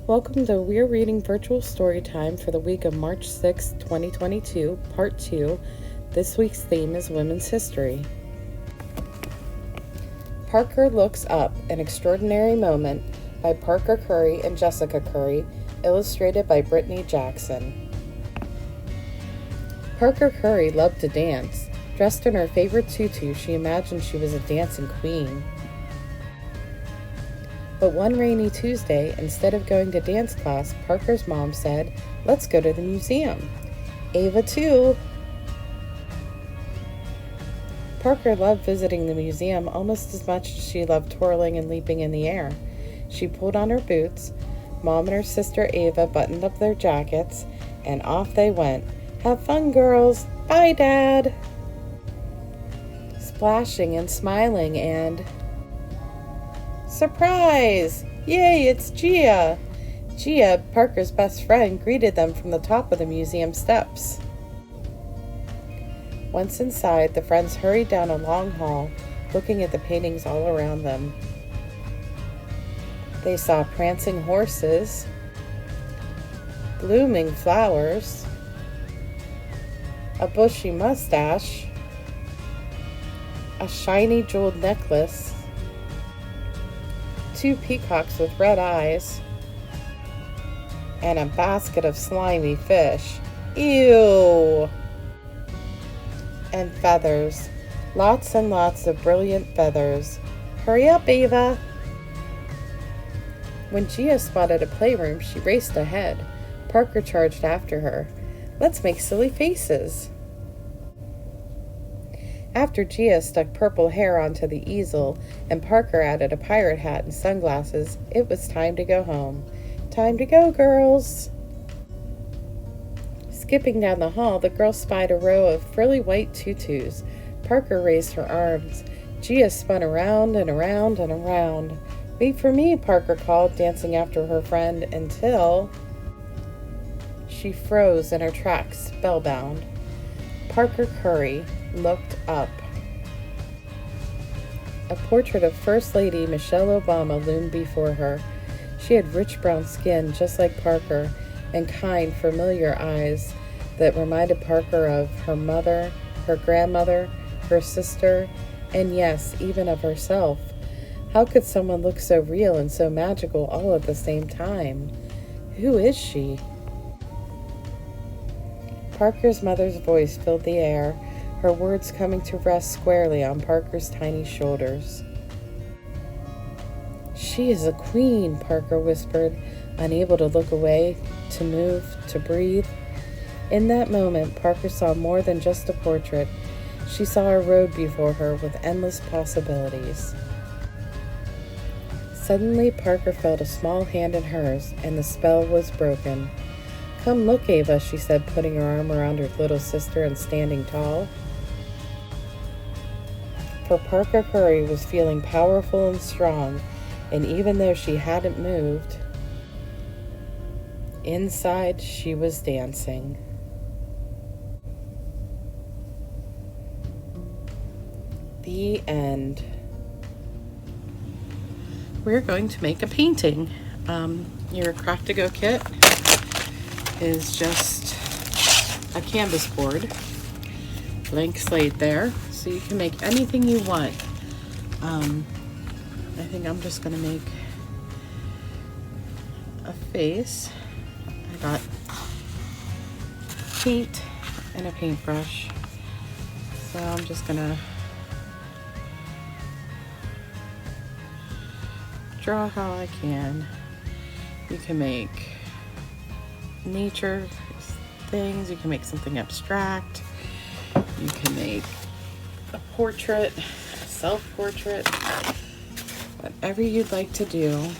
Welcome to We're Reading Virtual Storytime for the week of March 6, 2022, Part 2. This week's theme is Women's History. Parker Looks Up, An Extraordinary Moment by Parker Curry and Jessica Curry, illustrated by Brittany Jackson. Parker Curry loved to dance. Dressed in her favorite tutu, she imagined she was a dancing queen. But one rainy Tuesday, instead of going to dance class, Parker's mom said, "Let's go to the museum." Ava too. Parker loved visiting the museum almost as much as she loved twirling and leaping in the air. She pulled on her boots. Mom and her sister Ava buttoned up their jackets, and off they went. "Have fun, girls. Bye, Dad." Splashing and smiling and... Surprise! Yay, it's Gia! Gia, Parker's best friend, greeted them from the top of the museum steps. Once inside, the friends hurried down a long hall, looking at the paintings all around them. They saw prancing horses, blooming flowers, a bushy mustache, a shiny jeweled necklace, two peacocks with red eyes, and a basket of slimy fish. Ew! And feathers. Lots and lots of brilliant feathers. Hurry up, Ava! When Gia spotted a playroom, she raced ahead. Parker charged after her. "Let's make silly faces." After Gia stuck purple hair onto the easel and Parker added a pirate hat and sunglasses, it was time to go home. Time to go, girls! Skipping down the hall, the girls spied a row of frilly white tutus. Parker raised her arms. Gia spun around and around and around. "Wait for me," Parker called, dancing after her friend, until she froze in her tracks, spellbound. Parker Curry looked up. A portrait of First Lady Michelle Obama loomed before her. She had rich brown skin, just like Parker, and kind, familiar eyes that reminded Parker of her mother, her grandmother, her sister, and yes, even of herself. How could someone look so real and so magical all at the same time? Who is she? Parker's mother's voice filled the air, her words coming to rest squarely on Parker's tiny shoulders. "She is a queen," Parker whispered, unable to look away, to move, to breathe. In that moment, Parker saw more than just a portrait. She saw a road before her with endless possibilities. Suddenly, Parker felt a small hand in hers, and the spell was broken. "Come look, Ava," she said, putting her arm around her little sister and standing tall. For Parker Curry was feeling powerful and strong, and even though she hadn't moved, inside she was dancing. The end. We're going to make a painting. Your Craft-to-Go kit is just a canvas board, blank slate there, so you can make anything you want. I think I'm just gonna make a face. I got paint and a paintbrush, so I'm just gonna draw how I can. You can make nature things, you can make something abstract, you can make a portrait, a self-portrait, whatever you'd like to do.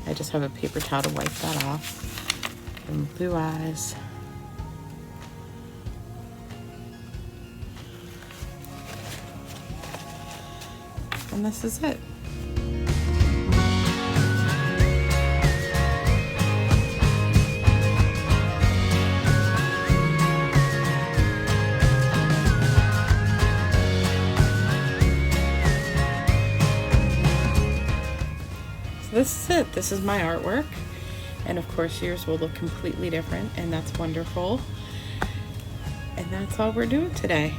I just have a paper towel to wipe that off. And blue eyes. And this is it. So this is it. This is my artwork. And of course yours will look completely different, and that's wonderful. And that's all we're doing today.